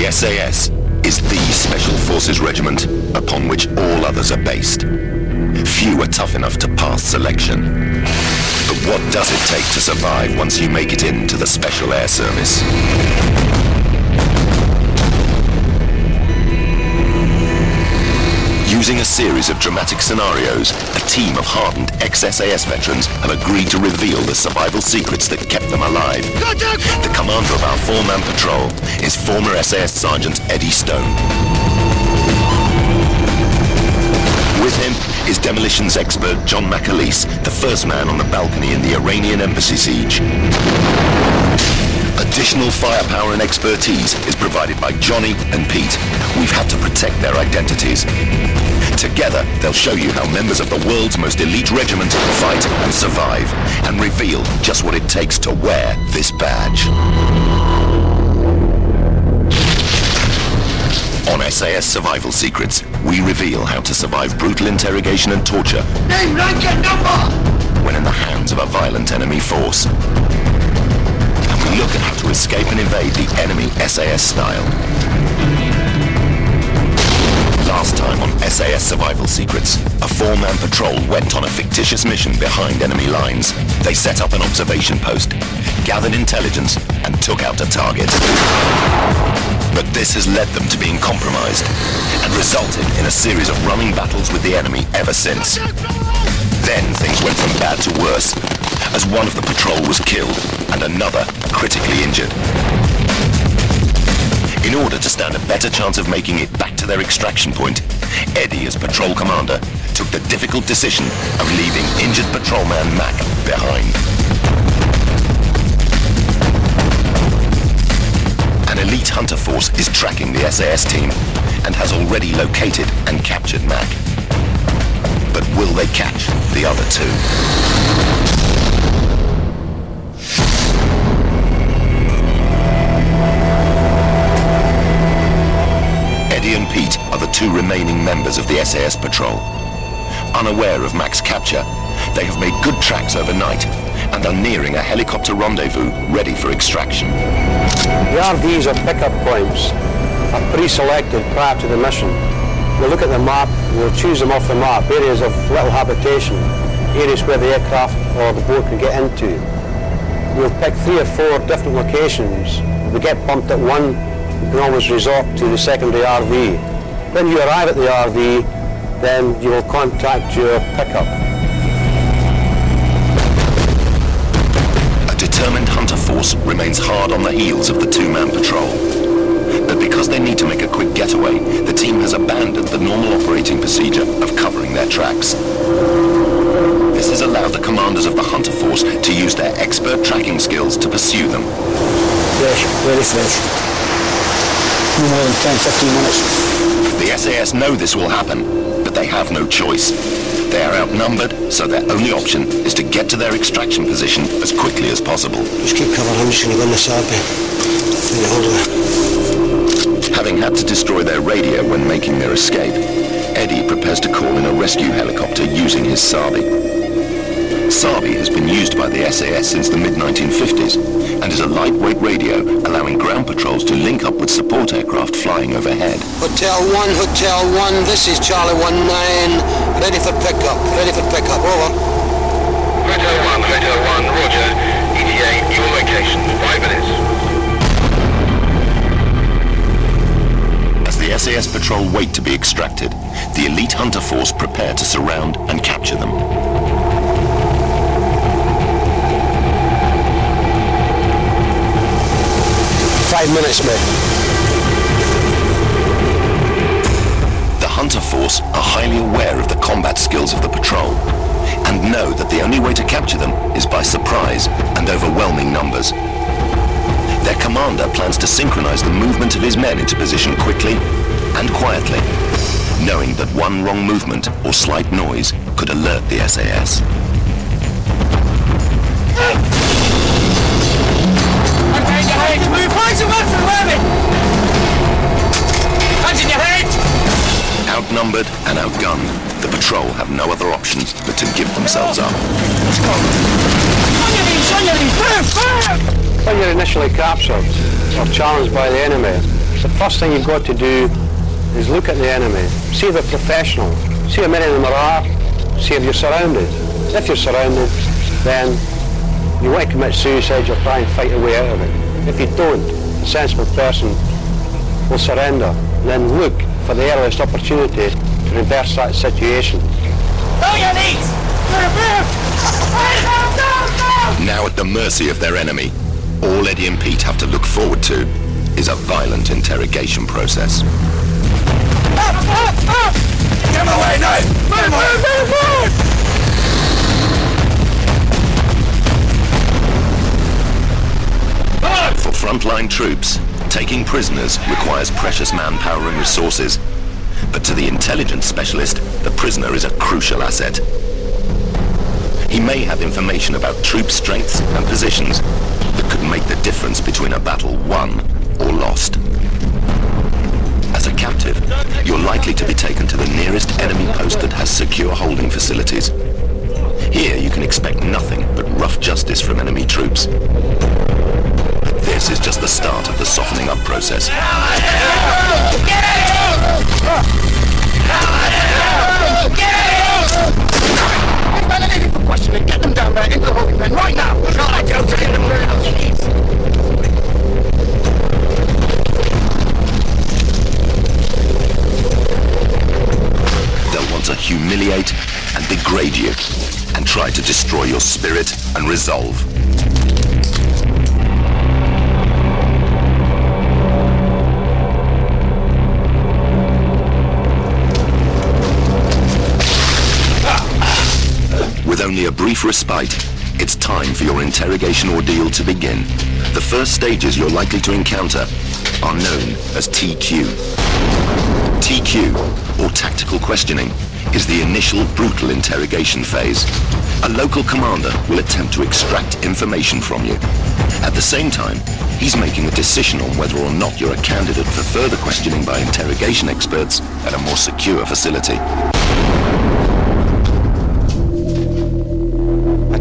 The SAS is the Special Forces regiment upon which all others are based. Few are tough enough to pass selection. But what does it take to survive once you make it into the Special Air Service? Using a series of dramatic scenarios, a team of hardened ex-SAS veterans have agreed to reveal the survival secrets that kept them alive. The commander of our four-man patrol is former SAS Sergeant Eddie Stone. With him is demolitions expert John McAleese, the first man on the balcony in the Iranian embassy siege. Additional firepower and expertise is provided by Johnny and Pete. We've had to protect their identities. Together, they'll show you how members of the world's most elite regiment fight and survive, and reveal just what it takes to wear this badge. On SAS Survival Secrets, we reveal how to survive brutal interrogation and torture. Name, rank, and number! When in the hands of a violent enemy force. And we look at how to escape and evade the enemy SAS style. Last time on SAS Survival Secrets, a four-man patrol went on a fictitious mission behind enemy lines. They set up an observation post, gathered intelligence, and took out a target. But this has led them to being compromised, and resulted in a series of running battles with the enemy ever since. Then things went from bad to worse, as one of the patrol was killed, and another critically injured. In order to stand a better chance of making it back to their extraction point, Eddie, as patrol commander, took the difficult decision of leaving injured patrolman Mac behind. An elite hunter force is tracking the SAS team and has already located and captured Mac. But will they catch the other two? Eddie and Pete are the two remaining members of the SAS patrol. Unaware of Mac's capture, they have made good tracks overnight and are nearing a helicopter rendezvous ready for extraction. The RVs or pickup points are pre-selected prior to the mission. We'll look at the map, we'll choose them off the map, areas of little habitation, areas where the aircraft or the boat can get into. We'll pick 3 or 4 different locations. If we get bumped at one, you can always resort to the secondary RV. When you arrive at the RV, then you will contact your pickup. A determined hunter force remains hard on the heels of the two-man patrol. But because they need to make a quick getaway, the team has abandoned the normal operating procedure of covering their tracks. This has allowed the commanders of the hunter force to use their expert tracking skills to pursue them. Fresh, very fresh. No more than 10-15 minutes. The SAS know this will happen, but they have no choice. They are outnumbered, so their only option is to get to their extraction position as quickly as possible. Just keep cover, I'm just going to go in this RP. Having had to destroy their radio when making their escape, Eddie prepares to call in a rescue helicopter using his Sabi. Sabi has been used by the SAS since the mid-1950s and is a lightweight radio allowing ground patrols to link up with support aircraft flying overhead. Hotel 1, this is Charlie 19, ready for pickup, over. Hotel 1, roger, ETA, your location, 5 minutes. As the SAS patrol wait to be extracted, the elite hunter force prepare to surround and capture them. Minutes, mate. The hunter force are highly aware of the combat skills of the patrol and know that the only way to capture them is by surprise and overwhelming numbers. Their commander plans to synchronize the movement of his men into position quickly and quietly, knowing that one wrong movement or slight noise could alert the SAS. Move right away from weapon! Hands in your head! Outnumbered and outgunned, the patrol have no other options but to give themselves up. When you're initially captured or challenged by the enemy, The first thing you've got to do is look at the enemy. See if they're professional. See how many of them there are. See if you're surrounded. If you're surrounded, then you want to commit suicide, you'll try and fight your way out of it. If you don't, a sensible person will surrender and then look for the earliest opportunity to reverse that situation. Know your needs! Now at the mercy of their enemy, all Eddie and Pete have to look forward to is a violent interrogation process. Get him away now! Move! For frontline troops, taking prisoners requires precious manpower and resources. But to the intelligence specialist, the prisoner is a crucial asset. He may have information about troop strengths and positions that could make the difference between a battle won or lost. As a captive, you're likely to be taken to the nearest enemy post that has secure holding facilities. Here you can expect nothing but rough justice from enemy troops. But this is just the start of the softening up process. Questioning, get them down there into the holding pen right now! I tell you to get them where else needs. They'll want to humiliate and degrade you and try to destroy your spirit and resolve. With only a brief respite, it's time for your interrogation ordeal to begin. The first stages you're likely to encounter are known as TQ. TQ, or tactical questioning, is the initial brutal interrogation phase. A local commander will attempt to extract information from you. At the same time, he's making a decision on whether or not you're a candidate for further questioning by interrogation experts at a more secure facility.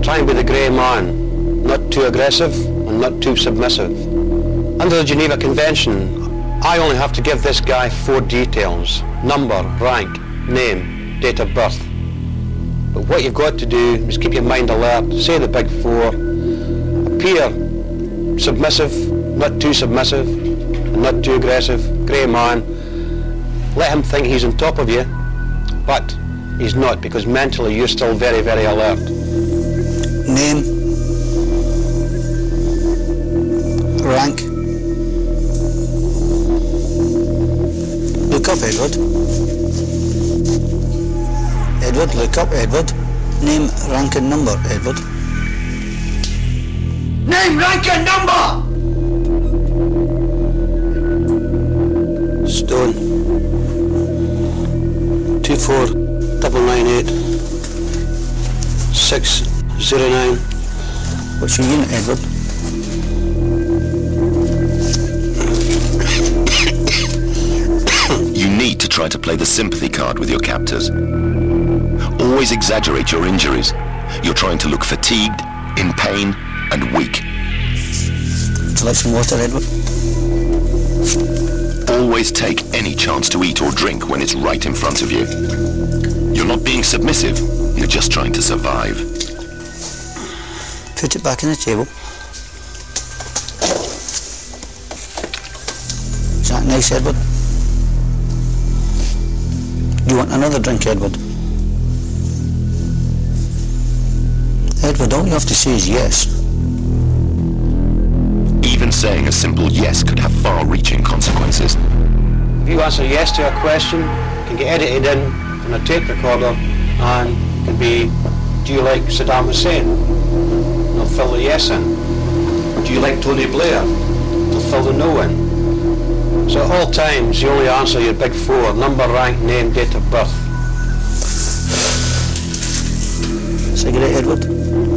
Try and be the grey man, not too aggressive and not too submissive. Under the Geneva Convention, I only have to give this guy 4 details: number, rank, name, date of birth. But what you've got to do is keep your mind alert, say the big 4, appear submissive, not too submissive, and not too aggressive, grey man. Let him think he's on top of you, but he's not, because mentally you're still very, very alert. Name, rank, look up Edward, Edward, look up Edward, name, rank and number Edward. Name, rank and number! Stone 24998 609. What's your unit, Edward? You need to try to play the sympathy card with your captors. Always exaggerate your injuries. You're trying to look fatigued, in pain, and weak. Would you like some water, Edward? Always take any chance to eat or drink when it's right in front of you. You're not being submissive, you're just trying to survive. Put it back on the table. Is that nice, Edward? Do you want another drink, Edward? Edward, all you have to say is yes. Even saying a simple yes could have far-reaching consequences. If you answer yes to a question, it can get edited in on a tape recorder and it can be, do you like Saddam Hussein? They'll fill the yes in. Do you like Tony Blair? They'll fill the no in. So at all times you only answer your big 4: number, rank, name, date of birth. Cigarette, Edward?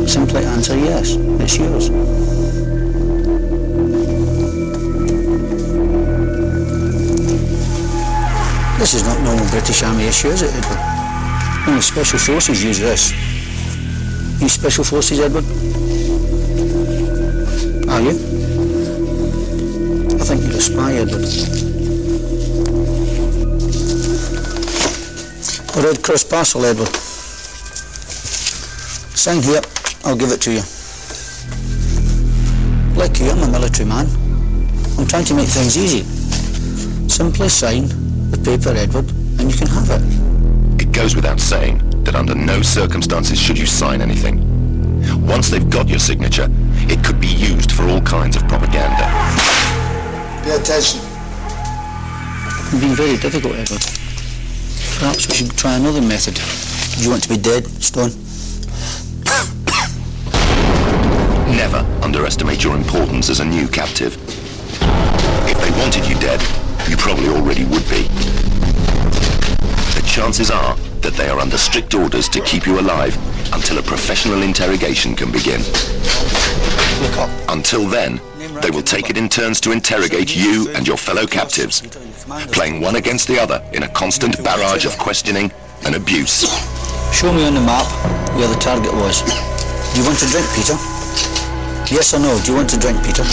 Simply answer yes. It's yours. This is not normal British Army issue, is it, Edward? Only Special Forces use this. You Special Forces, Edward? Are you? I think you're a spy, Edward. A Red Cross parcel, Edward. Sign here, I'll give it to you. Like you, I'm a military man. I'm trying to make things easy. Simply sign the paper, Edward, and you can have it. It goes without saying that under no circumstances should you sign anything. Once they've got your signature, it could be used for all kinds of propaganda. Pay attention. You've been very difficult, Edward. Perhaps we should try another method. Do you want to be dead, Stone? Never underestimate your importance as a new captive. If they wanted you dead, you probably already would be. The chances are that they are under strict orders to keep you alive until a professional interrogation can begin. Until then, they will take it in turns to interrogate you and your fellow captives, playing one against the other in a constant barrage of questioning and abuse. Show me on the map where the target was. Do you want to drink, Peter? Yes or no? Do you want to drink, Peter?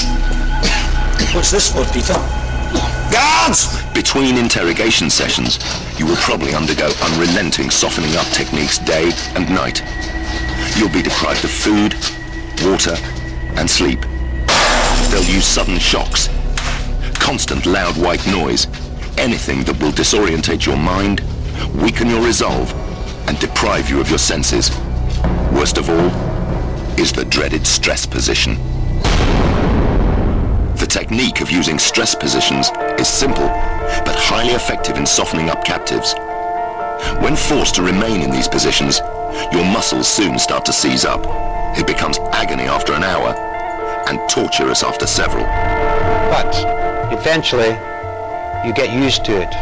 What's this for, Peter? Guards! Between interrogation sessions, you will probably undergo unrelenting softening up techniques day and night. You'll be deprived of food, water, and sleep. They'll use sudden shocks, constant loud white noise, anything that will disorientate your mind, weaken your resolve, and deprive you of your senses. Worst of all is the dreaded stress position. The technique of using stress positions is simple, but highly effective in softening up captives. When forced to remain in these positions, your muscles soon start to seize up. It becomes agony after an hour, and torturous after several. But eventually, you get used to it,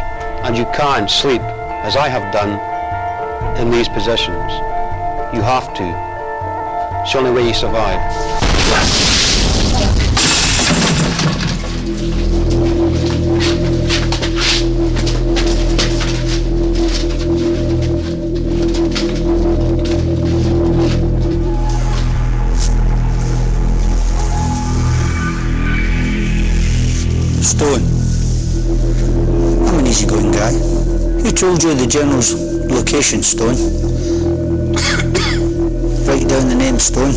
and you can't sleep, as I have done, in these positions. You have to. It's the only way you survive. Stone. I'm an easygoing guy. Who told you the General's location, Stone? Write down the name, Stone,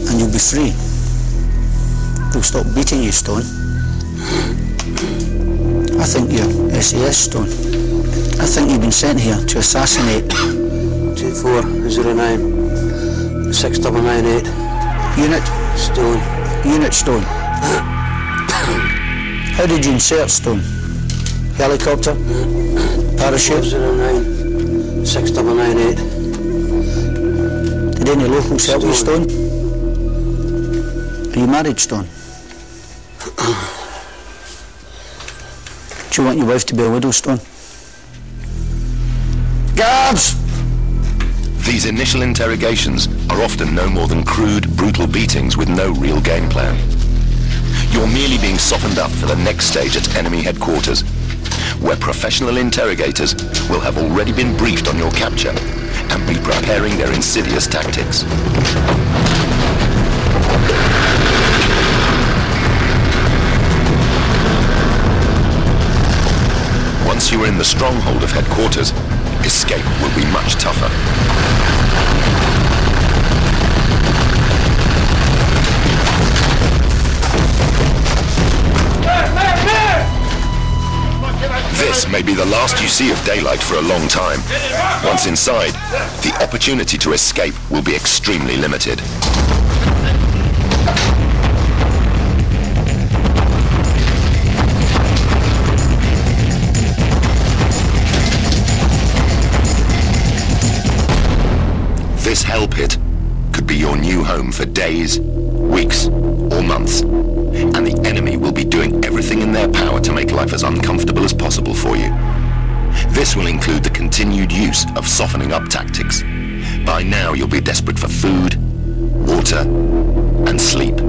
and you'll be free. They'll stop beating you, Stone. I think you're SAS, Stone. I think you've been sent here to assassinate. 2409 6998. Unit? Stone. Unit, Stone. How did you insert, Stone? Helicopter? Parachute? 409 6998. Did any locals help you, Stone? Are you married, Stone? Do you want your wife to be a widow, Stone? Guards! These initial interrogations are often no more than crude, brutal beatings with no real game plan. You're merely being softened up for the next stage at enemy headquarters, where professional interrogators will have already been briefed on your capture and be preparing their insidious tactics. Once you are in the stronghold of headquarters, escape will be much tougher. This may be the last you see of daylight for a long time. Once inside, the opportunity to escape will be extremely limited. This hell pit could be your new home for days, weeks, or months, and the enemy will be doing everything in their power to make life as uncomfortable as possible for you. This will include the continued use of softening up tactics. By now you'll be desperate for food, water, and sleep.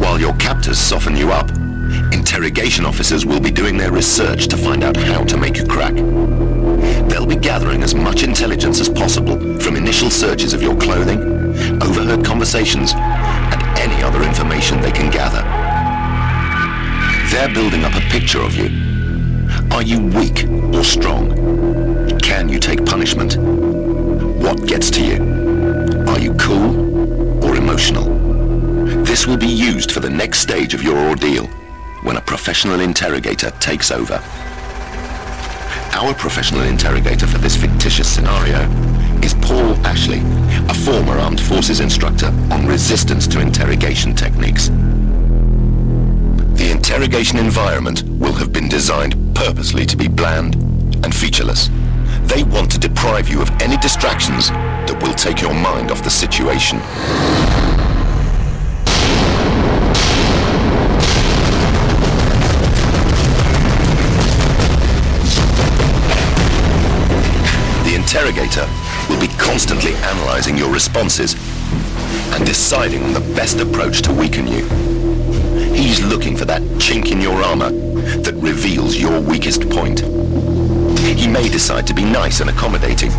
While your captors soften you up, interrogation officers will be doing their research to find out how to make you crack. They'll be gathering as much intelligence as possible from initial searches of your clothing, overheard conversations, and any other information they can gather. They're building up a picture of you, Are you weak or strong? Can you take punishment? What gets to you? Are you cool or emotional? This will be used for the next stage of your ordeal, when a professional interrogator takes over. Our professional interrogator for this fictitious scenario is Paul Ashley, a former Armed Forces instructor on resistance to interrogation techniques. The interrogation environment will have been designed purposely to be bland and featureless. They want to deprive you of any distractions that will take your mind off the situation. The interrogator will be constantly analyzing your responses and deciding on the best approach to weaken you. He's looking for that chink in your armor that reveals your weakest point. He may decide to be nice and accommodating,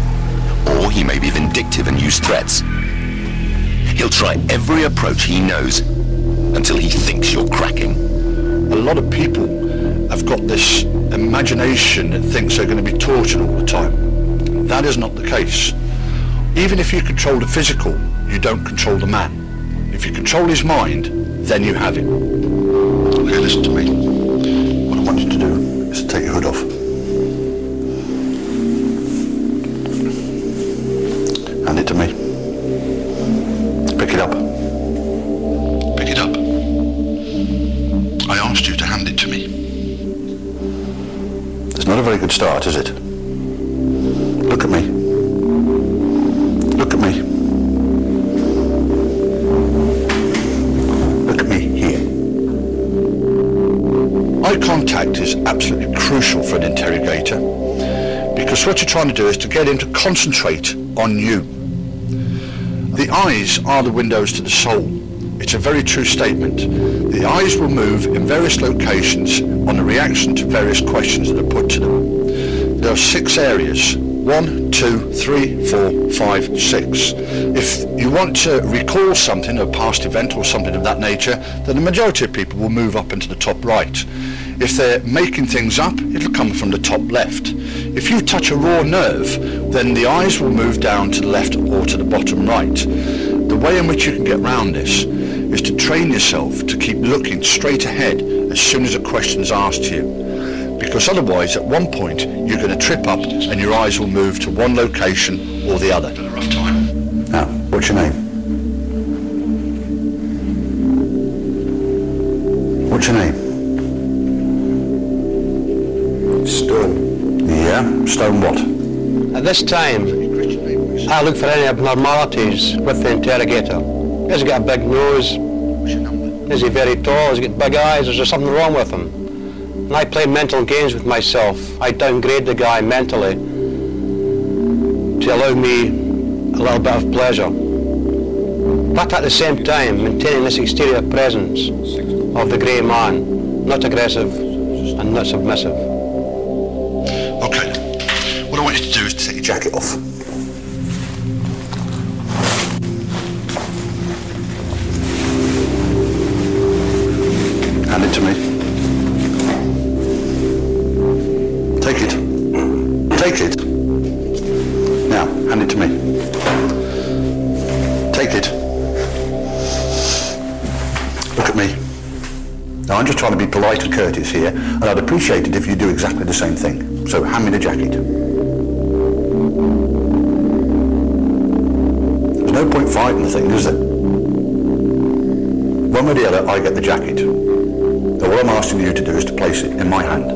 or he may be vindictive and use threats. He'll try every approach he knows until he thinks you're cracking. A lot of people have got this imagination that thinks they're going to be tortured all the time. That is not the case. Even if you control the physical, you don't control the man. If you control his mind, then you have him. Okay, listen to me. What I want you to do is to take your hood off. Hand it to me. Pick it up. Pick it up. I asked you to hand it to me. It's not a very good start, is it? Look at me. Look at me. Look at me here. Eye contact is absolutely crucial for an interrogator, because what you're trying to do is to get him to concentrate on you. The eyes are the windows to the soul. It's a very true statement. The eyes will move in various locations on a reaction to various questions that are put to them. There are 6 areas. 1, 2, 3, 4, 5, 6. If you want to recall something, a past event or something of that nature, then the majority of people will move up into the top right. If they're making things up, it'll come from the top left. If you touch a raw nerve, then the eyes will move down to the left or to the bottom right. The way in which you can get round this is to train yourself to keep looking straight ahead as soon as a question is asked to you. Because otherwise, at one point, you're going to trip up and your eyes will move to one location or the other. Had a rough time. Now, what's your name? What's your name? Stone. Yeah, Stone what? At this time, I look for any abnormalities with the interrogator. Has he got a big nose? What's your number? Is he very tall? Has he got big eyes? Is there something wrong with him? And I play mental games with myself. I downgrade the guy mentally to allow me a little bit of pleasure. But at the same time, maintaining this exterior presence of the grey man, not aggressive and not submissive. Okay, what I want you to do is to take your jacket off. Hand it to me. Take it. Take it. Now, hand it to me. Take it. Look at me. Now, I'm just trying to be polite and courteous here, and I'd appreciate it if you do exactly the same thing. So, hand me the jacket. There's no point fighting the thing, is there? One way or the other, I get the jacket. So what I'm asking you to do is to place it in my hand.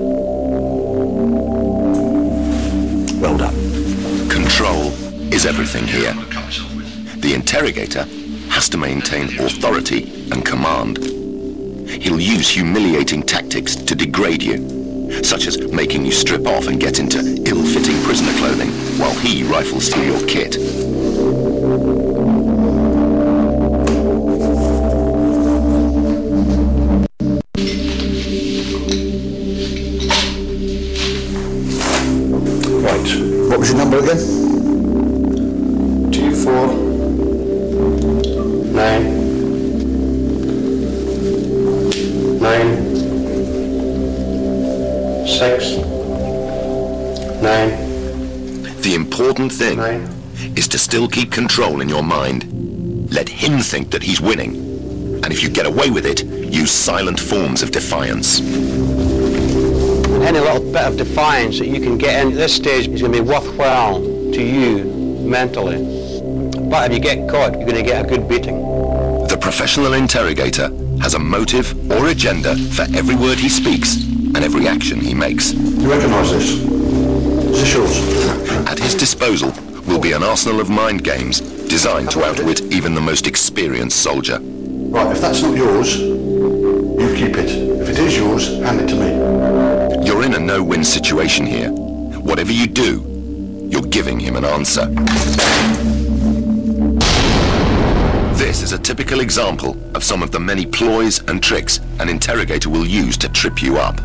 Well done. Control is everything here. The interrogator has to maintain authority and command. He'll use humiliating tactics to degrade you, such as making you strip off and get into ill-fitting prisoner clothing while he rifles through your kit. What was your number again? 24996. important thing is to still keep control in your mind. Let him think that he's winning. And if you get away with it, use silent forms of defiance. And any little bit of defiance that you can get in at this stage is going to be worthwhile to you mentally. But if you get caught, you're going to get a good beating. The professional interrogator has a motive or agenda for every word he speaks and every action he makes. You recognise this? Is this yours? At his disposal will be an arsenal of mind games designed to outwit even the most experienced soldier. Right, if that's not yours, you keep it. If it is yours, hand it to me. You're in a no-win situation here. Whatever you do, you're giving him an answer. This is a typical example of some of the many ploys and tricks an interrogator will use to trip you up.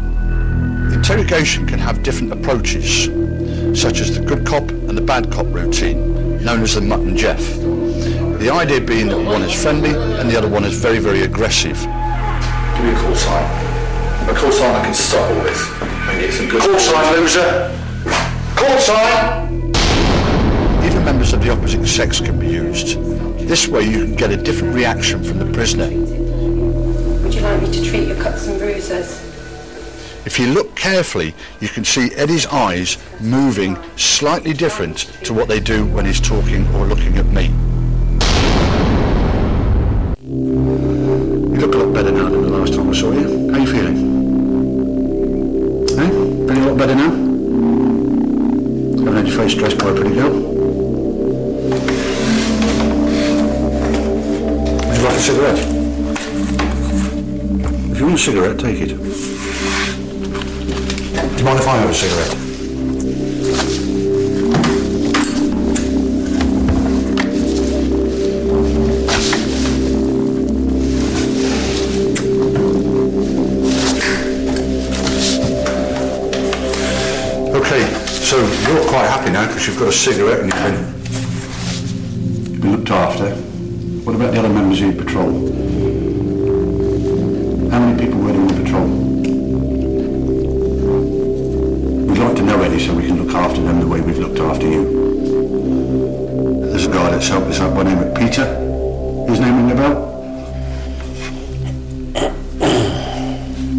Interrogation can have different approaches, such as the good cop and the bad cop routine, known as the Mutt and Jeff. The idea being that one is friendly and the other one is very, very aggressive. Give me a call sign. A call sign I can stop all this and get some good... Call sign, loser! Call sign! Even members of the opposite sex can be used. This way you can get a different reaction from the prisoner. Would you like me to treat your cuts and bruises? If you look carefully, you can see Eddie's eyes moving slightly different to what they do when he's talking or looking at me. You look a lot better now than the last time I saw you. How are you feeling? Eh? Feeling a lot better now? Haven't had your face dressed by a pretty girl? Would you like a cigarette? If you want a cigarette, take it. Do you mind if I have a cigarette? Okay, so you're quite happy now because you've got a cigarette and you've been looked after. What about the other members of your patrol? How many people were there on patrol? We'd like to know, Eddie, so we can look after them the way we've looked after you. There's a guy that's helped us out by the name of Peter. His name ring a bell?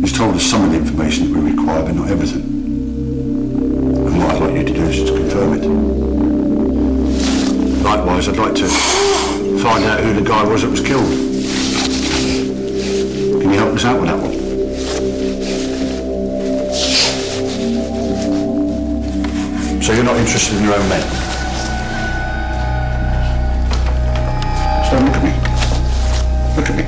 He's told us some of the information that we require, but not everything. And what I'd like you to do is to confirm it. Likewise, I'd like to find out who the guy was that was killed. Can you help us out with that one? So you're not interested in your own men? So look at me. Look at me.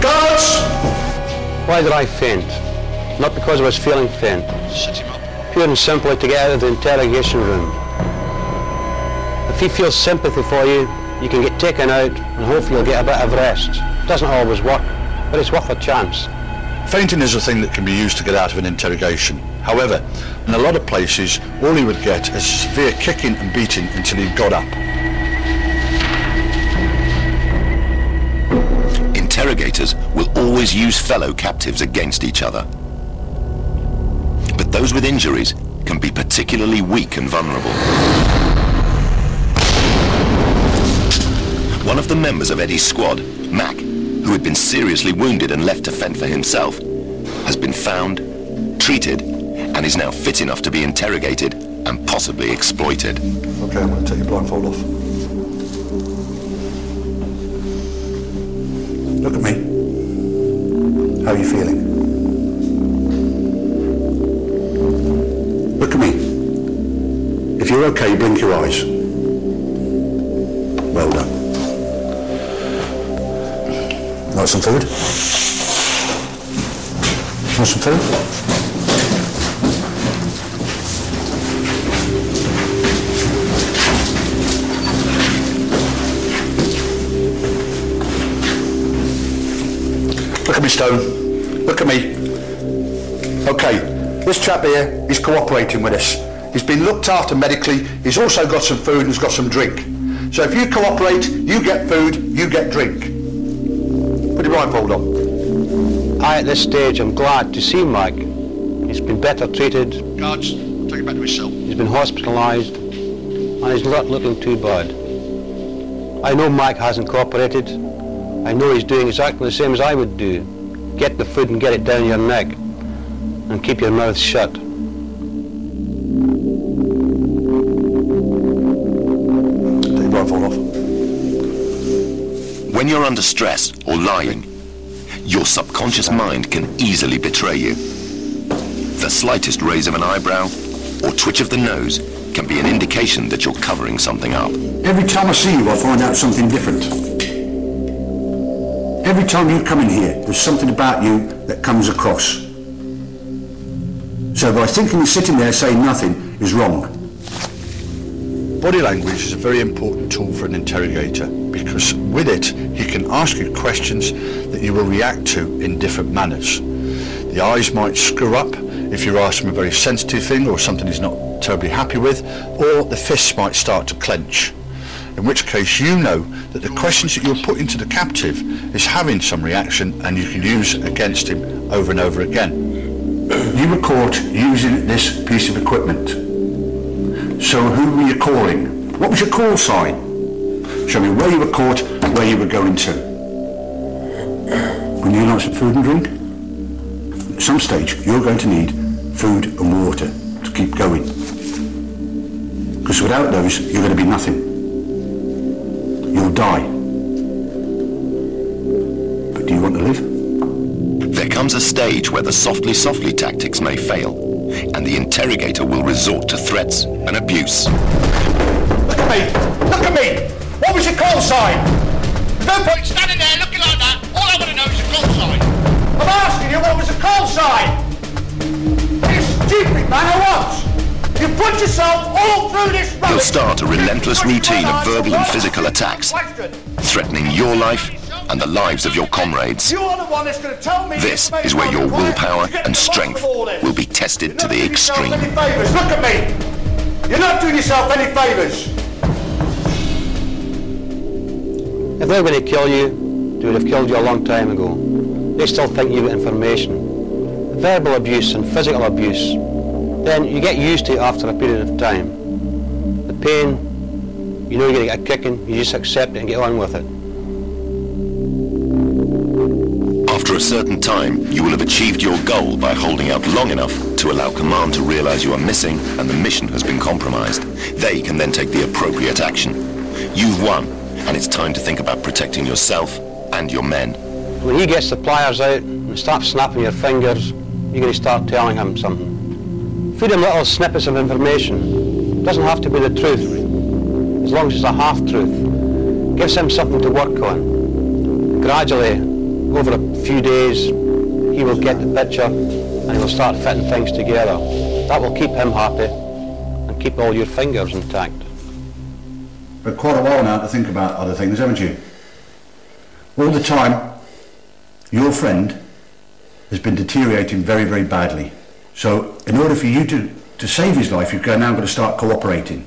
Guards! Why did I faint? Not because I was feeling faint. Pure and simply to get out of the interrogation room. If he feels sympathy for you, you can get taken out and hopefully you'll get a bit of rest. It doesn't always work, but it's worth a chance. Fainting is a thing that can be used to get out of an interrogation. However, in a lot of places, all he would get is severe kicking and beating until he got up. Interrogators will always use fellow captives against each other. But those with injuries can be particularly weak and vulnerable. One of the members of Eddie's squad, Mac, who had been seriously wounded and left to fend for himself, has been found, treated, and is now fit enough to be interrogated and possibly exploited. Okay, I'm going to take your blindfold off. Look at me. How are you feeling? Look at me. If you're okay, blink your eyes. Well done. Like some food? Want some food? Look at me, Stone. Look at me. Okay, this chap here, he's cooperating with us. He's been looked after medically. He's also got some food and he's got some drink. So if you cooperate, you get food, you get drink. Put your blindfold on. At this stage, I'm glad to see Mike. He's been better treated. Guards, take it back to his cell. He's been hospitalised, and he's not looking too bad. I know Mike hasn't cooperated. I know he's doing exactly the same as I would do. Get the food and get it down your neck, and keep your mouth shut. They won't fall off. When you're under stress or lying, your subconscious mind can easily betray you. The slightest raise of an eyebrow or twitch of the nose can be an indication that you're covering something up. Every time I see you, I find out something different. Every time you come in here, there's something about you that comes across. So by thinking you're sitting there saying nothing is wrong. Body language is a very important tool for an interrogator because with it, he can ask you questions that you will react to in different manners. The eyes might screw up if you're asking a very sensitive thing or something he's not terribly happy with, or the fists might start to clench. In which case you know that the questions that you're putting to the captive is having some reaction and you can use against him over and over again. You were caught using this piece of equipment. So who were you calling? What was your call sign? Show me where you were caught, where you were going to. Would you like some food and drink? At some stage you're going to need food and water to keep going. Because without those you're going to be nothing. You'll die. But do you want to live? There comes a stage where the softly tactics may fail, and the interrogator will resort to threats and abuse. Look at me! Look at me! What was your call sign? No point standing there looking like that. All I want to know is your call sign. I'm asking you, what was the call sign? Are you stupid, man, or what? You put yourself all through this rubbish. He'll start a relentless routine of verbal and physical attacks, threatening your life and the lives of your comrades. You are the one that's going to tell me. This is where your willpower and strength will be tested to the extreme. Look at me. You're not doing yourself any favours. If they were going to kill you, they would have killed you a long time ago. They still think you've got information. Verbal abuse and physical abuse, then you get used to it after a period of time. The pain, you know you're going to get a kicking, you just accept it and get on with it. After a certain time, you will have achieved your goal by holding out long enough to allow command to realize you are missing and the mission has been compromised. They can then take the appropriate action. You've won, and it's time to think about protecting yourself and your men. When he gets the pliers out and starts snapping your fingers, you're going to start telling him something. Feed him little snippets of information. It doesn't have to be the truth, as long as it's a half-truth. Gives him something to work on. Gradually, over a few days, he will get the picture and he will start fitting things together. That will keep him happy and keep all your fingers intact. But quite a while now to think about other things, haven't you? All the time, your friend has been deteriorating very, very badly. So in order for you to save his life, you've now got to start cooperating.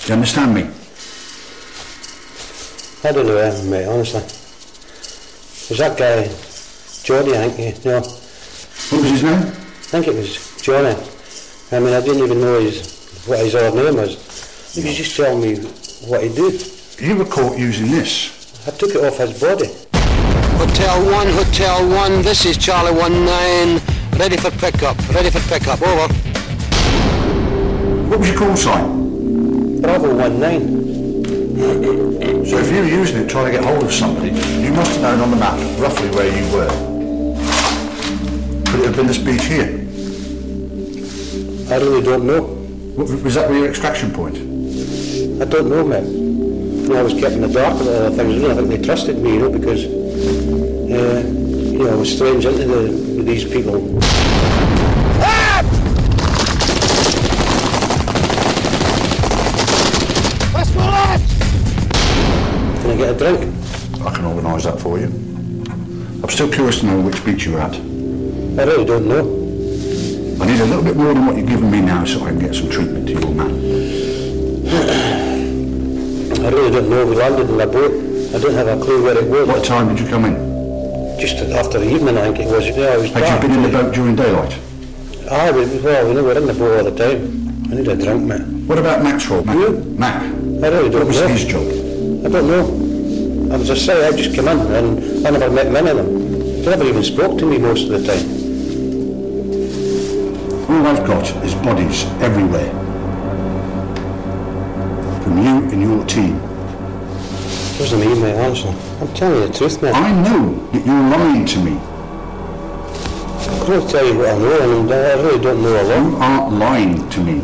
Do you understand me? I don't know, mate, honestly. Was that guy Johnny, I think, no. What was his name? I think it was Johnny. I mean, I didn't even know what his other name was. He was just telling me what he'd do. You were caught using this. I took it off his body. Hotel 1, this is Charlie 19, ready for pickup, over. What was your call sign? Bravo 19. So if you were using it trying to get hold of somebody, you must have known on the map roughly where you were. Could it have been this beach here? I really don't know. Was that your extraction point? I don't know, mate. I was kept in the dark with all the things. I think they trusted me, because I was strange into these people. Can I get a drink? I can organise that for you. I'm still curious to know which beach you're at. I really don't know. I need a little bit more than what you're giving me now so I can get some treatment to your man. I really don't know. We landed in a boat. I don't have a clue where it was. What time did you come in? just after the evening, I think it was. Yeah, it was dark. Had you been in the boat during daylight? Aye, well, we were in the boat all the time. I need a drink, mate. What about Mac's role? Mac? I really don't know. What was his job? I don't know. As I say, I just come in and I never met many of them. They never even spoke to me most of the time. All I've got is bodies everywhere. From you and your team. Doesn't mean my answer. I'm telling you the truth, mate. I know that you're lying to me. I can't tell you what I know, and I really don't know a lot. You aren't lying to me.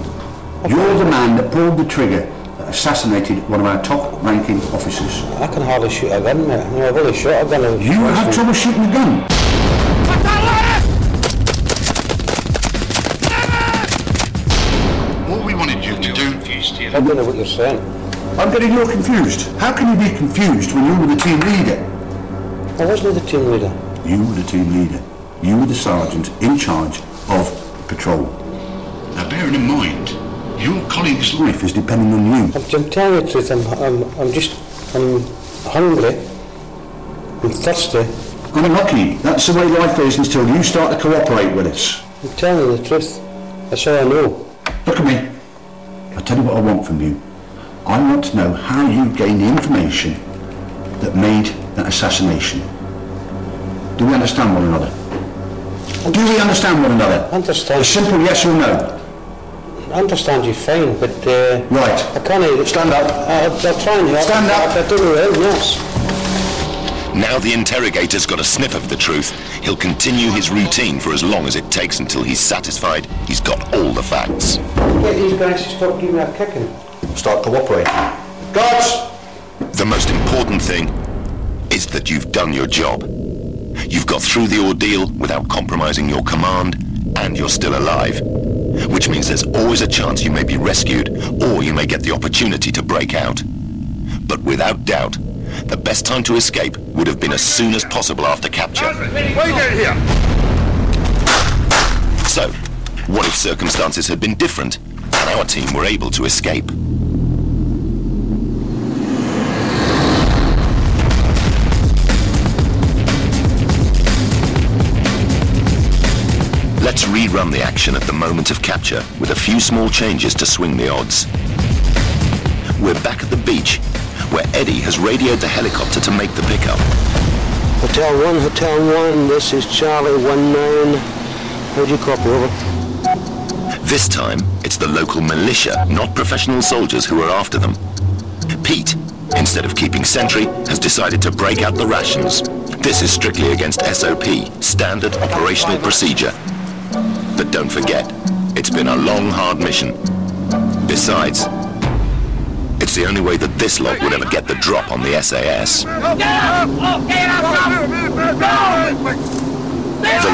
You're the man that pulled the trigger that assassinated one of our top-ranking officers. I can hardly shoot a gun, mate. I've only shot a gun. You had trouble shooting a gun? All we wanted you to do... I don't know what you're saying. I'm getting more confused. How can you be confused when you were the team leader? I wasn't the team leader. You were the team leader. You were the sergeant in charge of the patrol. Now bearing in mind, your colleague's life is depending on you. I'm telling you the truth, I'm hungry, I'm thirsty. Unlucky. That's the way life is until you start to cooperate with us. I'm telling you the truth. That's all I know. Look at me. I'll tell you what I want from you. I want to know how you gained the information that made that assassination. Do we understand one another? Do we understand one another? I understand. A simple yes or no? I understand you fine, but... right. I can't... Stand up. I'll try and help. Stand up. I don't know anything else. Now the interrogator's got a sniff of the truth, he'll continue his routine for as long as it takes until he's satisfied he's got all the facts. Get these guys to stop giving me a kicking. Start cooperating. Guards! The most important thing is that you've done your job. You've got through the ordeal without compromising your command, and you're still alive. Which means there's always a chance you may be rescued, or you may get the opportunity to break out. But without doubt, the best time to escape would have been as soon as possible after capture. What are you doing here? So, what if circumstances had been different, and our team were able to escape? Let's rerun the action at the moment of capture with a few small changes to swing the odds. We're back at the beach, where Eddie has radioed the helicopter to make the pickup. Hotel 1, this is Charlie 19. How do you copy, over? This time, it's the local militia, not professional soldiers, who are after them. Pete, instead of keeping sentry, has decided to break out the rations. This is strictly against SOP, Standard Operational Procedure. But don't forget, it's been a long, hard mission. Besides, it's the only way that this lot would ever get the drop on the SAS. The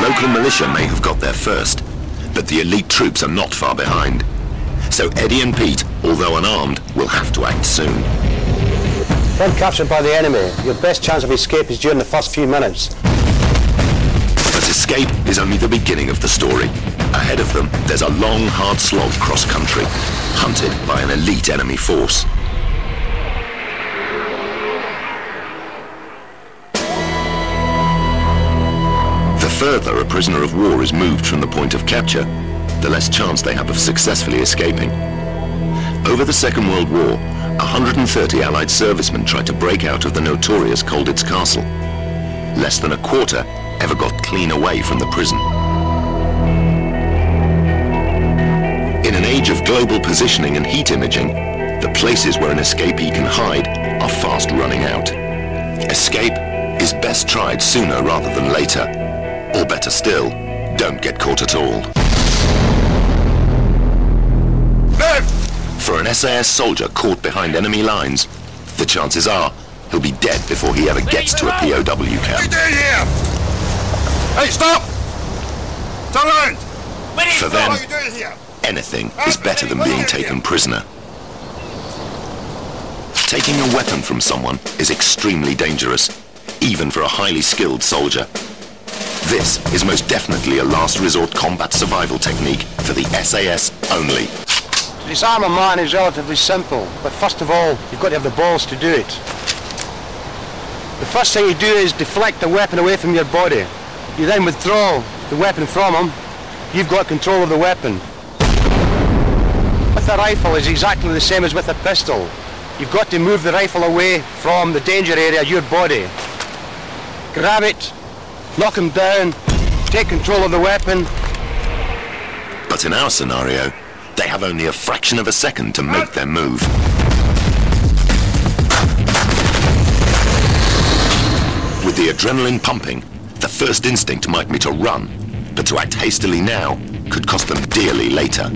local militia may have got there first, but the elite troops are not far behind. So Eddie and Pete, although unarmed, will have to act soon. When captured by the enemy, your best chance of escape is during the first few minutes. But escape is only the beginning of the story. Ahead of them, there's a long, hard slog cross-country, hunted by an elite enemy force. The further a prisoner of war is moved from the point of capture, the less chance they have of successfully escaping. Over the Second World War, 130 Allied servicemen tried to break out of the notorious Colditz Castle. Less than a quarter ever got clean away from the prison. In an age of global positioning and heat imaging, the places where an escapee can hide are fast running out. Escape is best tried sooner rather than later. Or better still, don't get caught at all. For an SAS soldier caught behind enemy lines, the chances are he'll be dead before he ever gets to a POW camp. What are you doing here? Hey, stop! Turn around! For them, What are you doing here? anything is better than being taken prisoner. Taking a weapon from someone is extremely dangerous, even for a highly skilled soldier. This is most definitely a last resort combat survival technique for the SAS only. To disarm a man is relatively simple, but first of all, you've got to have the balls to do it. The first thing you do is deflect the weapon away from your body. You then withdraw the weapon from him. You've got control of the weapon. With a rifle is exactly the same as with a pistol. You've got to move the rifle away from the danger area, your body. Grab it, knock him down, take control of the weapon. But in our scenario, they have only a fraction of a second to make their move. With the adrenaline pumping, the first instinct might be to run, but to act hastily now could cost them dearly later.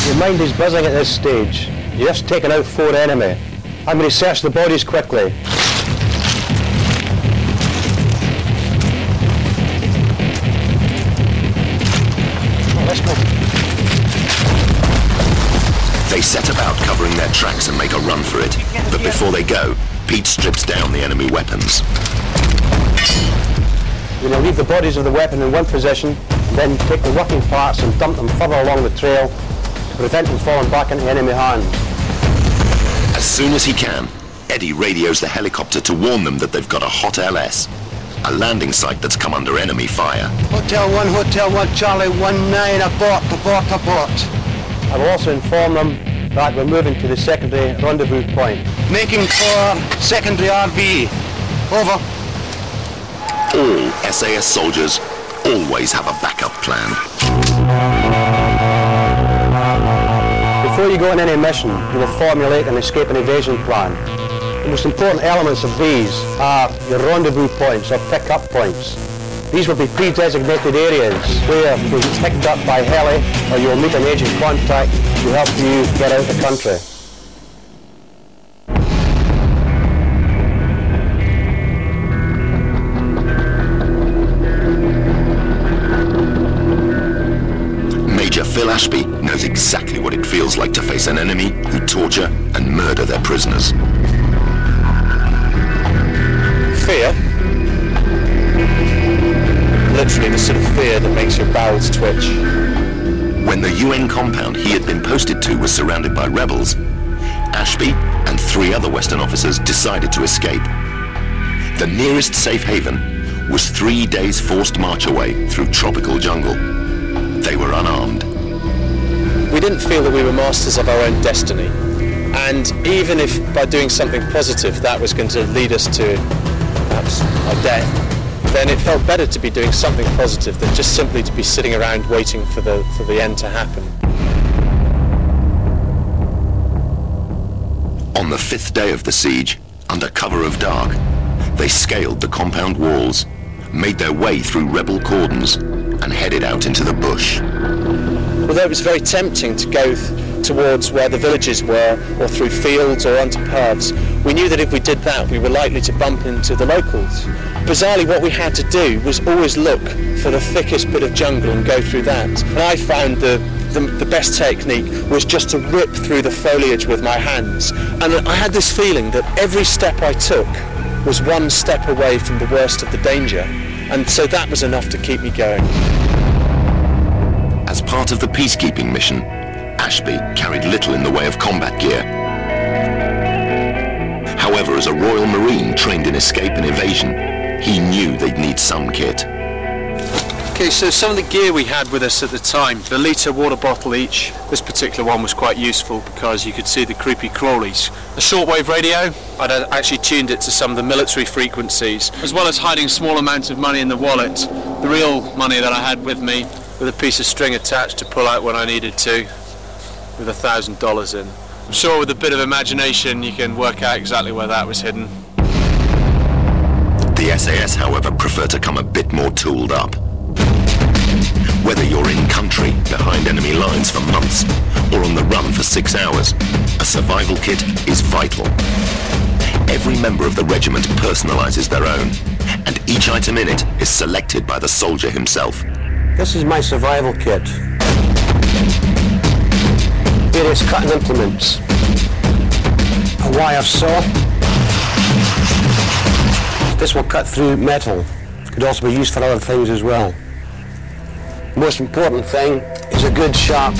Your mind is buzzing at this stage. You've just taken out 4 enemy. I'm going to search the bodies quickly. Let's go. They set about covering their tracks and make a run for it. But before they go, Pete strips down the enemy weapons. You're going to leave the bodies of the weapon in one position, then take the working parts and dump them further along the trail to prevent them falling back into enemy hands. As soon as he can, Eddie radios the helicopter to warn them that they've got a hot LS, a landing site that's come under enemy fire. Hotel 1, Charlie 19, abort. I will also inform them that we're moving to the secondary rendezvous point. Making for secondary RV. Over. All SAS soldiers always have a backup plan. Before you go on any mission, you will formulate an escape and evasion plan. The most important elements of these are your rendezvous points or pick-up points. These will be pre-designated areas where you will be picked up by heli or you will meet an agent contact to help you get out of the country. Major Phil Ashby knows exactly what it feels like to face an enemy who torture and murder their prisoners. Fear? Literally the sort of fear that makes your bowels twitch. When the UN compound he had been posted to was surrounded by rebels, Ashby and 3 other Western officers decided to escape. The nearest safe haven was 3 days' forced march away through tropical jungle. They were unarmed. We didn't feel that we were masters of our own destiny. And even if by doing something positive that was going to lead us to perhaps our death, then it felt better to be doing something positive than just simply to be sitting around waiting for the end to happen. On the 5th day of the siege, under cover of dark, they scaled the compound walls, made their way through rebel cordons, and headed out into the bush. Although it was very tempting to go towards where the villages were, or through fields or onto paths, we knew that if we did that, we were likely to bump into the locals. Bizarrely, what we had to do was always look for the thickest bit of jungle and go through that. And I found the best technique was just to rip through the foliage with my hands. And I had this feeling that every step I took was one step away from the worst of the danger. And so that was enough to keep me going. As part of the peacekeeping mission, Ashby carried little in the way of combat gear. However, as a Royal Marine trained in escape and evasion, he knew they'd need some kit. Okay, so some of the gear we had with us at the time, the litre water bottle each. This particular one was quite useful because you could see the creepy crawlies. A shortwave radio, I'd actually tuned it to some of the military frequencies, as well as hiding a small amount of money in the wallet. The real money that I had with me, with a piece of string attached to pull out when I needed to, with $1,000 in. I'm sure with a bit of imagination you can work out exactly where that was hidden. The SAS, however, prefer to come a bit more tooled up. Whether you're in country, behind enemy lines for months, or on the run for 6 hours, a survival kit is vital. Every member of the regiment personalises their own, and each item in it is selected by the soldier himself. This is my survival kit. Various cutting implements. A wire saw. This will cut through metal. It could also be used for other things as well. The most important thing is a good sharp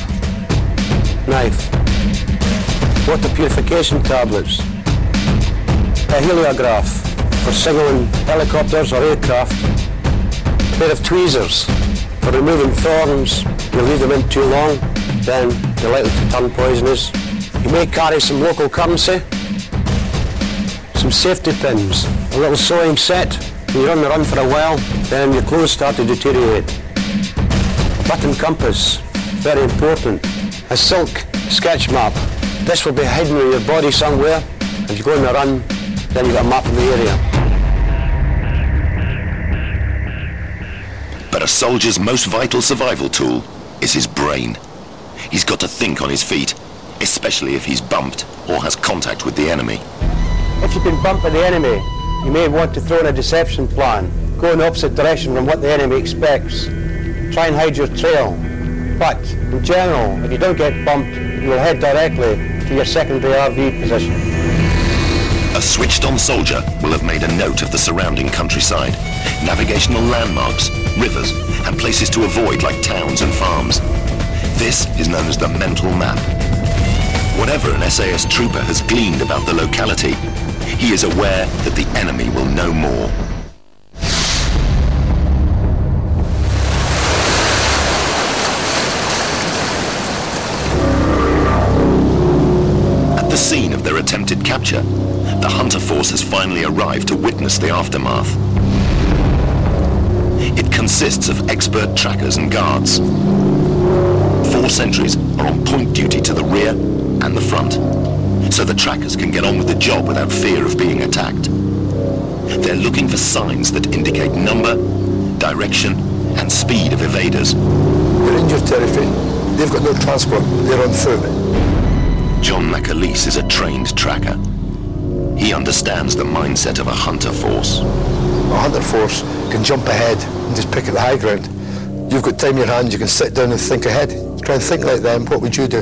knife, water purification tablets, a heliograph for signaling helicopters or aircraft, a pair of tweezers for removing thorns. You leave them in too long, then they're likely to turn poisonous. You may carry some local currency, some safety pins, a little sewing set. When you're on the run for a while, then your clothes start to deteriorate. A button compass, very important. A silk sketch map. This will be hidden in your body somewhere. If you go on the run, then you've got a map of the area. But a soldier's most vital survival tool is his brain. He's got to think on his feet, especially if he's bumped or has contact with the enemy. If you've been bumped by the enemy, you may want to throw in a deception plan. Go in the opposite direction from what the enemy expects. Try and hide your trail. But, in general, if you don't get bumped, you will head directly to your secondary RV position. A switched-on soldier will have made a note of the surrounding countryside, navigational landmarks, rivers, and places to avoid like towns and farms. This is known as the mental map. Whatever an SAS trooper has gleaned about the locality, he is aware that the enemy will know more. At the scene of their attempted capture, the hunter force has finally arrived to witness the aftermath. It consists of expert trackers and guards. 4 sentries are on point duty to the rear and the front, so the trackers can get on with the job without fear of being attacked. They're looking for signs that indicate number, direction, and speed of evaders. They're in your territory. They've got no transport. They're on foot. John McAleese is a trained tracker. He understands the mindset of a hunter force. A hunter force can jump ahead and just pick at the high ground. You've got time in your hand, you can sit down and think ahead. Try and think like them, what would you do?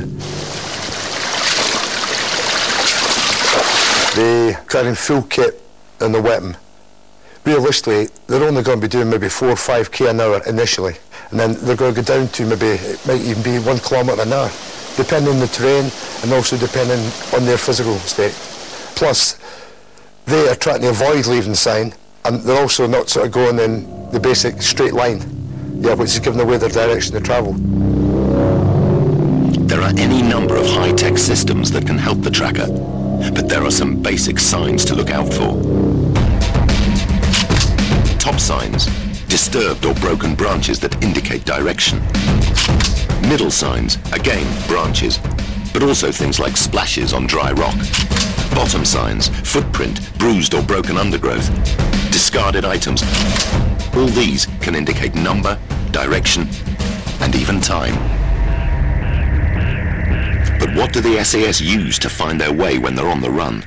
They carry full kit and the weapon. Realistically, they're only going to be doing maybe 4 or 5k an hour initially, and then they're going to go down to maybe, it might even be 1 kilometre an hour, depending on the terrain and also depending on their physical state. Plus, they are trying to avoid leaving sign, and they're also not sort of going in the basic straight line, which is giving away their direction of travel. There are any number of high-tech systems that can help the tracker, but there are some basic signs to look out for. Top signs, disturbed or broken branches that indicate direction. Middle signs, again, branches, but also things like splashes on dry rock. Bottom signs, footprint, bruised or broken undergrowth, discarded items. All these can indicate number, direction, and even time. But what do the SAS use to find their way when they're on the run?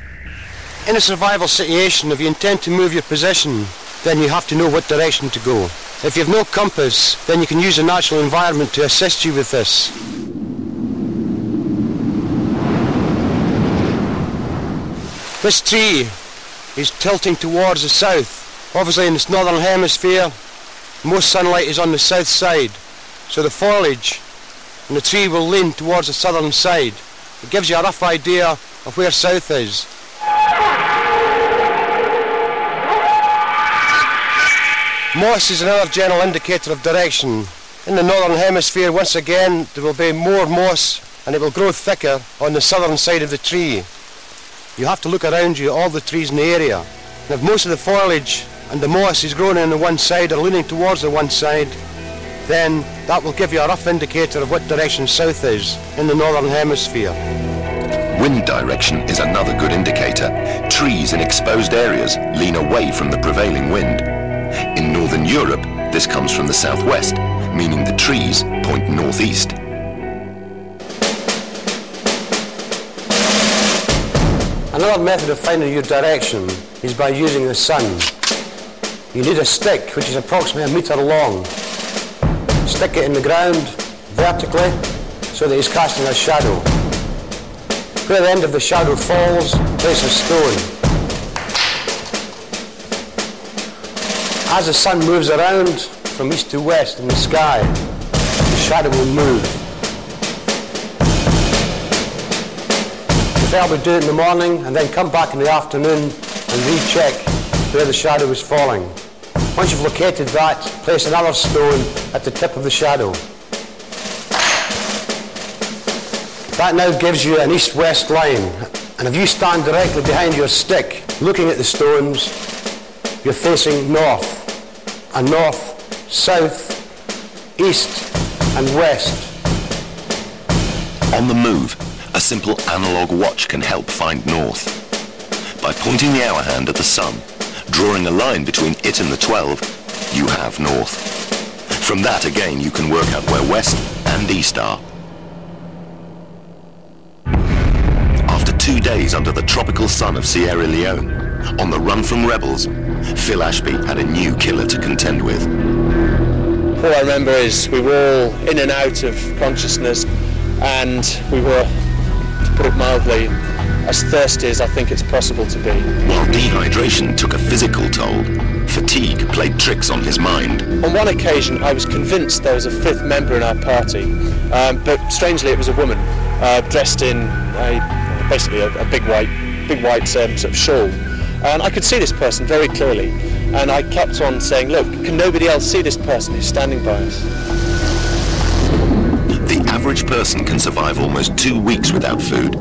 In a survival situation, if you intend to move your position, then you have to know what direction to go. If you have no compass, then you can use the natural environment to assist you with this. This tree is tilting towards the south. Obviously in this northern hemisphere, most sunlight is on the south side, so the foliage and the tree will lean towards the southern side. It gives you a rough idea of where south is. Moss is another general indicator of direction. In the northern hemisphere, once again, there will be more moss and it will grow thicker on the southern side of the tree. You have to look around you, all the trees in the area. And if most of the foliage and the moss is growing on the one side or leaning towards the one side, then that will give you a rough indicator of what direction south is in the northern hemisphere. Wind direction is another good indicator. Trees in exposed areas lean away from the prevailing wind. In northern Europe, this comes from the southwest, meaning the trees point northeast. Another method of finding your direction is by using the sun. You need a stick which is approximately 1 metre long. Stick it in the ground vertically so that it's casting a shadow. Where the end of the shadow falls, place a stone. As the sun moves around from east to west in the sky, the shadow will move. preferably do it in the morning and then come back in the afternoon and recheck where the shadow is falling. Once you've located that, place another stone at the tip of the shadow. That now gives you an east-west line, and if you stand directly behind your stick looking at the stones, you're facing north, and north, south, east and west. On the move, a simple analog watch can help find north. By pointing the hour hand at the sun, drawing a line between it and the 12, you have north. From that again you can work out where west and east are. After 2 days under the tropical sun of Sierra Leone, on the run from rebels, Phil Ashby had a new killer to contend with. All I remember is we were all in and out of consciousness, and we were, to put it mildly, as thirsty as I think it's possible to be. While dehydration took a physical toll, fatigue played tricks on his mind. On one occasion I was convinced there was a fifth member in our party, but strangely it was a woman dressed in basically a big white sort of shawl. And I could see this person very clearly, and I kept on saying, look, can nobody else see this person who's standing by us? The average person can survive almost 2 weeks without food,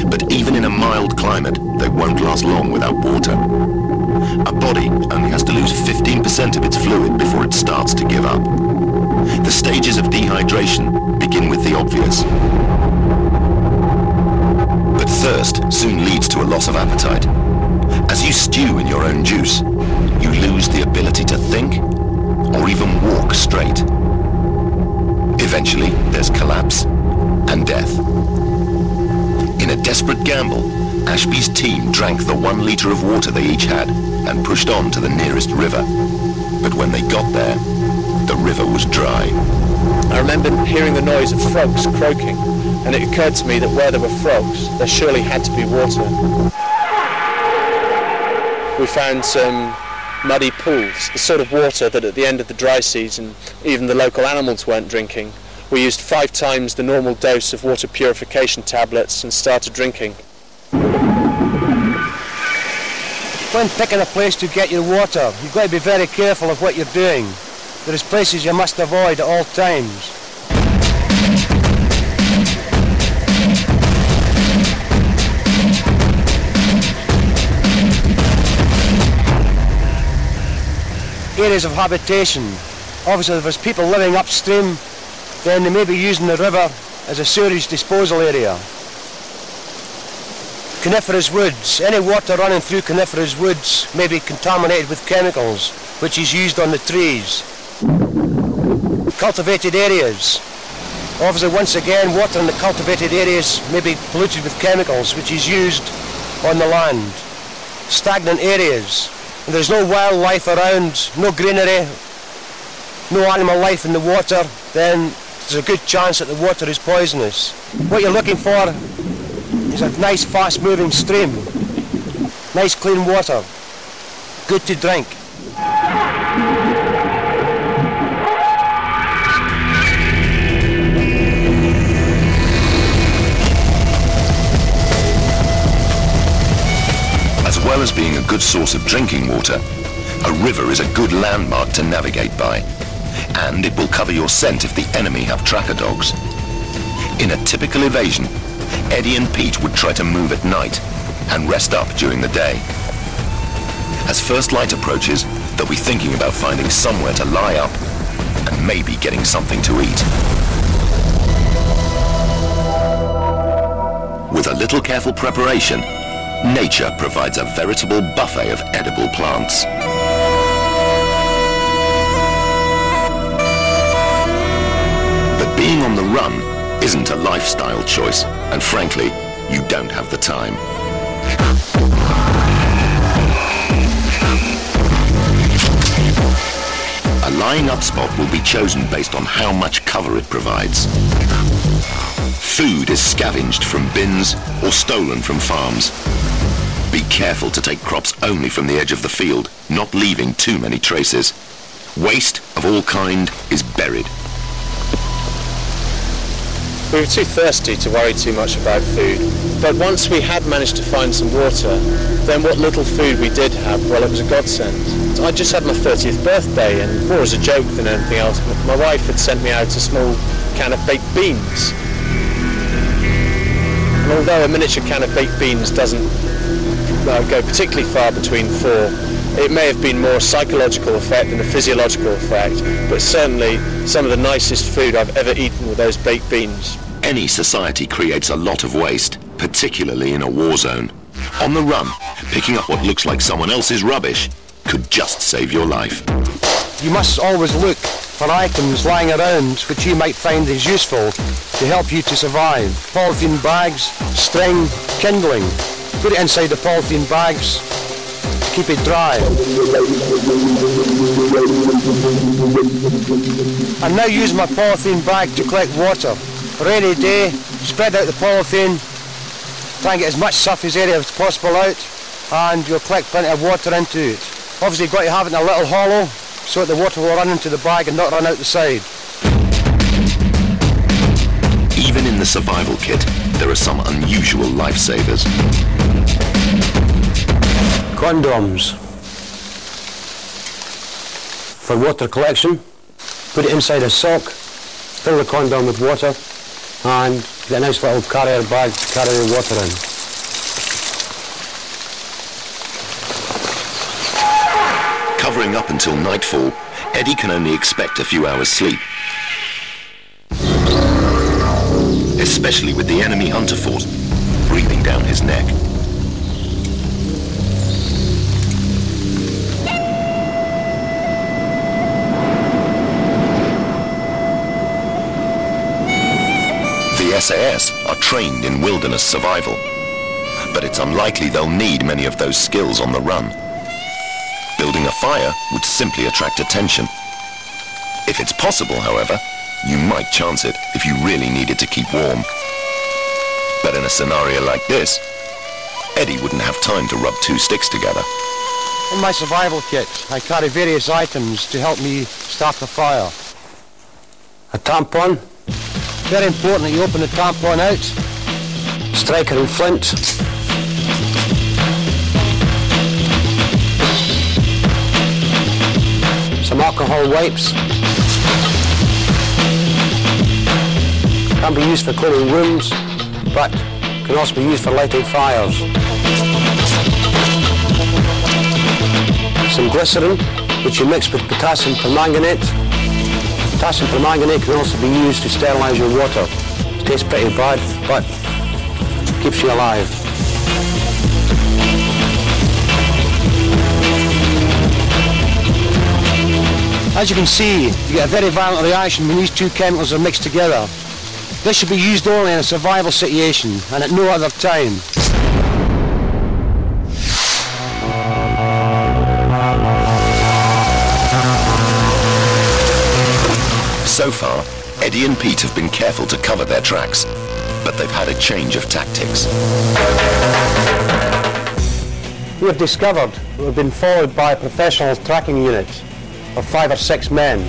but even in a mild climate, they won't last long without water. A body only has to lose 15% of its fluid before it starts to give up. The stages of dehydration begin with the obvious. But thirst soon leads to a loss of appetite. As you stew in your own juice, you lose the ability to think or even walk straight. Eventually, there's collapse and death. In a desperate gamble, Ashby's team drank the 1 litre of water they each had and pushed on to the nearest river. But when they got there, the river was dry. I remember hearing the noise of frogs croaking, and it occurred to me that where there were frogs, there surely had to be water. We found some muddy pools, the sort of water that at the end of the dry season even the local animals weren't drinking. We used 5 times the normal dose of water purification tablets and started drinking. When picking a place to get your water, you've got to be very careful of what you're doing. There is places you must avoid at all times. Areas of habitation. Obviously if there's people living upstream, then they may be using the river as a sewage disposal area. Coniferous woods. Any water running through coniferous woods may be contaminated with chemicals, which is used on the trees. Cultivated areas. Obviously once again, water in the cultivated areas may be polluted with chemicals, which is used on the land. Stagnant areas. And there's no wildlife around, no greenery, no animal life in the water, then there's a good chance that the water is poisonous. What you're looking for is a nice fast-moving stream, nice clean water, good to drink. As well as being a good source of drinking water, a river is a good landmark to navigate by, and it will cover your scent if the enemy have tracker dogs. In a typical evasion, Eddie and Pete would try to move at night and rest up during the day. As first light approaches, they'll be thinking about finding somewhere to lie up and maybe getting something to eat. With a little careful preparation, nature provides a veritable buffet of edible plants. But being on the run isn't a lifestyle choice, and frankly, you don't have the time. A lying up spot will be chosen based on how much cover it provides. Food is scavenged from bins or stolen from farms. Be careful to take crops only from the edge of the field, not leaving too many traces. Waste of all kind is buried. We were too thirsty to worry too much about food, but once we had managed to find some water, then what little food we did have, well, it was a godsend. I just had my 30th birthday, and more as a joke than anything else, my wife had sent me out a small can of baked beans. And although a miniature can of baked beans doesn't go particularly far between four, it may have been more a psychological effect than a physiological effect, but certainly some of the nicest food I've ever eaten were those baked beans. Any society creates a lot of waste, particularly in a war zone. On the run, picking up what looks like someone else's rubbish could just save your life. You must always look for items lying around which you might find is useful to help you to survive. Polythene bags, string, kindling. Put it inside the polythene bags to keep it dry. I'm now using my polythene bag to collect water. Rainy day, spread out the polythene, try and get as much surface area as possible out, and you'll collect plenty of water into it. Obviously you've got to have it in a little hollow so that the water will run into the bag and not run out the side. Even in the survival kit, there are some unusual lifesavers. Condoms for water collection. Put it inside a sock, fill the condom with water, and get a nice little carrier bag to carry the water in. Covering up until nightfall, Eddie can only expect a few hours sleep. Especially with the enemy hunter force breathing down his neck. The SAS are trained in wilderness survival, but it's unlikely they'll need many of those skills on the run. Building a fire would simply attract attention. If it's possible, however, you might chance it if you really needed to keep warm. But in a scenario like this, Eddie wouldn't have time to rub two sticks together. In my survival kit, I carry various items to help me start the fire. A tampon. Very important that you open the tampon out. Striker and flint. Some alcohol wipes. Can be used for cleaning wounds, but can also be used for lighting fires. Some glycerin, which you mix with potassium permanganate. Potassium permanganate can also be used to sterilise your water. It tastes pretty bad, but keeps you alive. As you can see, you get a very violent reaction when these two chemicals are mixed together. This should be used only in a survival situation and at no other time. So far, Eddie and Pete have been careful to cover their tracks, but they've had a change of tactics. We have discovered that we've been followed by a professional tracking unit of 5 or 6 men.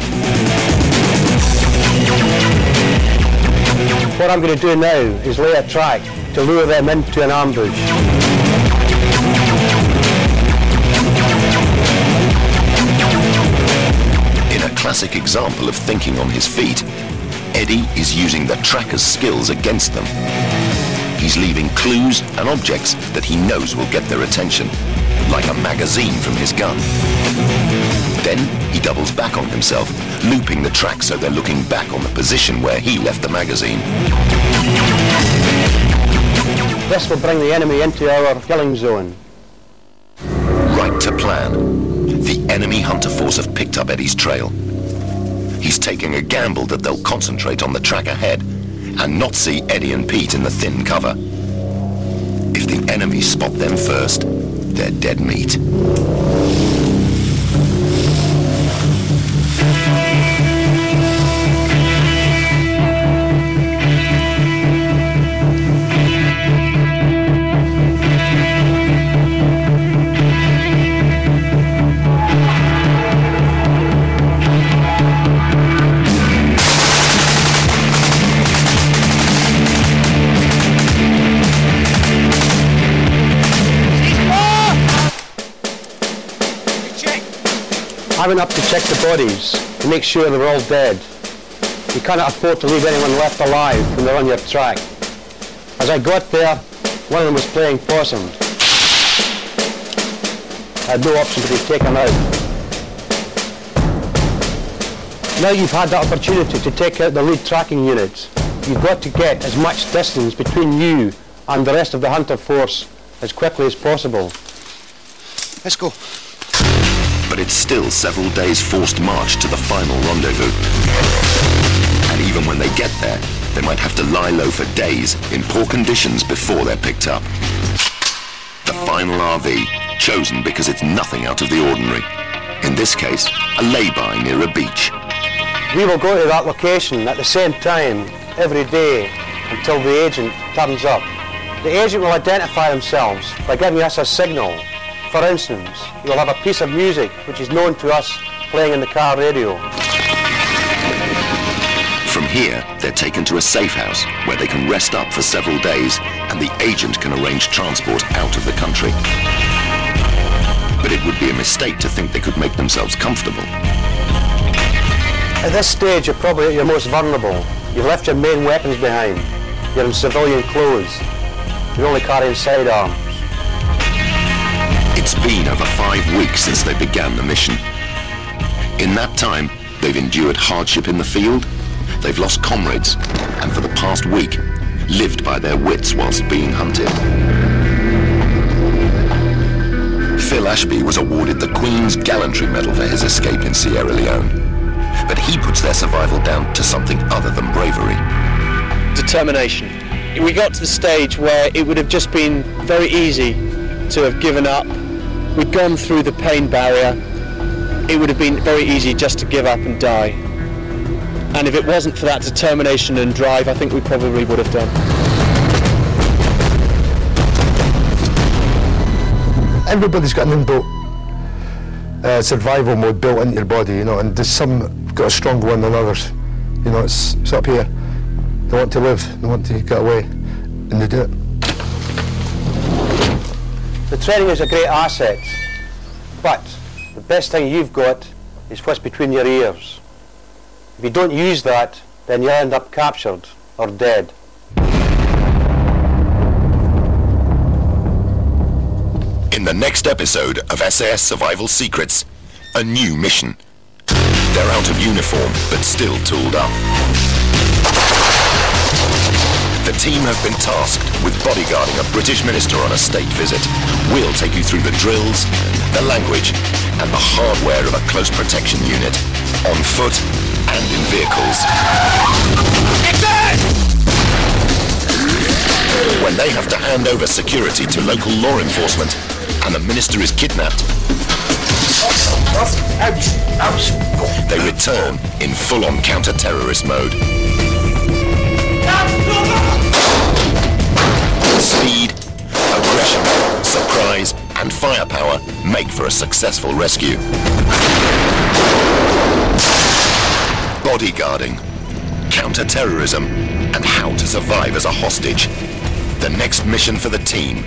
What I'm going to do now is lay a track to lure them into an ambush. In a classic example of thinking on his feet, Eddie is using the tracker's skills against them. He's leaving clues and objects that he knows will get their attention, like a magazine from his gun. Then he doubles back on himself, looping the track so they're looking back on the position where he left the magazine. This will bring the enemy into our killing zone. Right to plan. The enemy hunter force have picked up Eddie's trail. He's taking a gamble that they'll concentrate on the track ahead and not see Eddie and Pete in the thin cover. If the enemy spot them first, they're dead meat. I went up to check the bodies to make sure they were all dead. You cannot afford to leave anyone left alive when they're on your track. As I got there, one of them was playing possum. I had no option to be taken out. Now you've had the opportunity to take out the lead tracking unit, you've got to get as much distance between you and the rest of the hunter force as quickly as possible. Let's go. But it's still several days forced march to the final rendezvous. And even when they get there, they might have to lie low for days in poor conditions before they're picked up. The final RV, chosen because it's nothing out of the ordinary. In this case, a lay-by near a beach. We will go to that location at the same time every day until the agent turns up. The agent will identify themselves by giving us a signal. For instance, you will have a piece of music which is known to us playing in the car radio. From here, they're taken to a safe house where they can rest up for several days and the agent can arrange transport out of the country. But it would be a mistake to think they could make themselves comfortable. At this stage, you're probably at your most vulnerable. You've left your main weapons behind. You're in civilian clothes. You're only carrying sidearms. It's been over 5 weeks since they began the mission. In that time, they've endured hardship in the field, they've lost comrades, and for the past week, lived by their wits whilst being hunted. Phil Ashby was awarded the Queen's Gallantry Medal for his escape in Sierra Leone. But he puts their survival down to something other than bravery. Determination. We got to the stage where it would have just been very easy to have given up. We'd gone through the pain barrier. It would have been very easy just to give up and die. And if it wasn't for that determination and drive, I think we probably would have done. Everybody's got an inbuilt survival mode built into your body, you know, and there's some got a stronger one than others. You know, it's up here. They want to live, they want to get away, and they do it. The training is a great asset, but the best thing you've got is what's between your ears. If you don't use that, then you'll end up captured or dead. In the next episode of SAS Survival Secrets, a new mission. They're out of uniform, but still tooled up. The team have been tasked with bodyguarding a British minister on a state visit. We'll take you through the drills, the language, and the hardware of a close protection unit, on foot and in vehicles. When they have to hand over security to local law enforcement, and the minister is kidnapped, they return in full-on counter-terrorist mode. Speed, aggression, surprise, and firepower make for a successful rescue. Bodyguarding, counter-terrorism, and how to survive as a hostage. The next mission for the team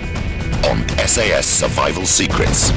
on SAS Survival Secrets.